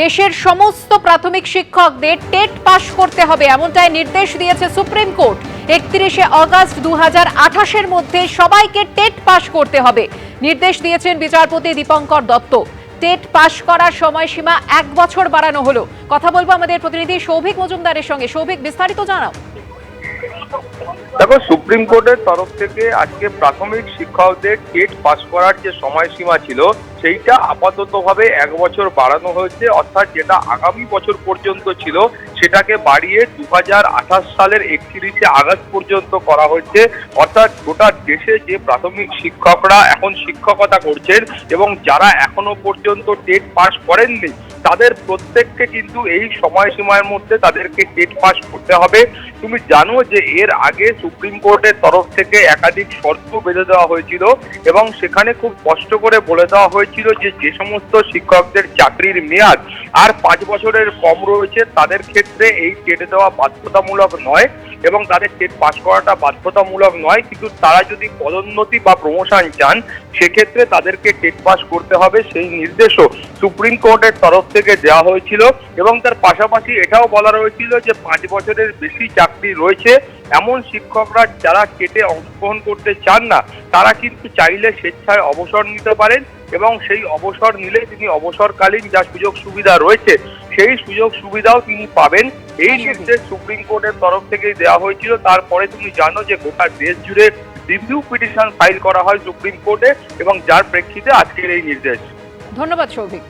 দেশের সমস্ত প্রাথমিক শিক্ষকদের টেট পাস করতে হবে এমনটাই নির্দেশ দিয়েছে সুপ্রিম কোর্ট। 31শে আগস্ট 2028-এর মধ্যে সবাইকে টেট পাস করতে হবে নির্দেশ দিয়েছেন বিচারপতি দীপঙ্কর দত্ত। টেট পাস করার সময়সীমা 1 বছর বাড়ানো হলো। কথা বলবো আমাদের প্রতিনিধি সৌভিক মজুমদারের সঙ্গে। সৌভিক, বিস্তারিত জানাও। দেখো, সুপ্রিম কোর্টের তরফ থেকে আজকে প্রাথমিক শিক্ষকদের টেট পাস করার যে সময়সীমা ছিল সেইটা আপাততভাবে 1 বছর বাড়ানো হয়েছে। অর্থাৎ যেটা আগামী বছর পর্যন্ত ছিল সেটাকে বাড়িয়ে 2028 সালের 31শে আগস্ট পর্যন্ত করা হয়েছে। অর্থাৎ গোটা দেশে যে প্রাথমিক শিক্ষকরা এখন শিক্ষকতা করছেন এবং যারা এখনো পর্যন্ত টেট পাস করেননি তাদের প্রত্যেককে কিন্তু এই সময়সীমার মধ্যে তাদেরকে টেট পাস করতে হবে। তুমি জানো যে এর আগে সুপ্রিম কোর্টের তরফ থেকে একাধিক শর্ত বেঁধে দেওয়া হয়েছিল এবং সেখানে খুব স্পষ্ট করে বলে দেওয়া হয়েছিল যে যে সমস্ত শিক্ষকদের চাকরির মেয়াদ আর 5 বছরের কম রয়েছে তাদের ক্ষেত্রে এই টেট দেওয়া বাধ্যতামূলক নয় এবং তাদের টেট পাস করাটা বাধ্যতামূলক নয়, কিন্তু তারা যদি পদোন্নতি বা প্রমোশন চান সেক্ষেত্রে তাদেরকে টেট পাস করতে হবে। সেই নির্দেশও সুপ্রিম কোর্টের তরফ থেকে দেওয়া হয়েছিল এবং তার পাশাপাশি এটাও বলা হয়েছিল যে 5 বছরের বেশি চাকরি রয়েছে এমন শিক্ষকরা যারা টেটে অংশগ্রহণ করতে চান না তারা কিন্তু চাইলে স্বেচ্ছায় অবসর নিতে পারেন এবং সেই অবসর নিলে তিনি অবসরকালীন যা সুযোগ সুবিধা রয়েছে সেই সুযোগ সুবিধাও তিনি পাবেন। এই নির্দেশ সুপ্রিম কোর্টের তরফ থেকে দেওয়া হয়েছিল। তারপরে তুমি জানো যে গোটা দেশ জুড়ে রিভিউ পিটিশন ফাইল করা হয় সুপ্রিম কোর্টে এবং যার প্রেক্ষিতে আজকের এই নির্দেশ। ধন্যবাদ সৌভিক।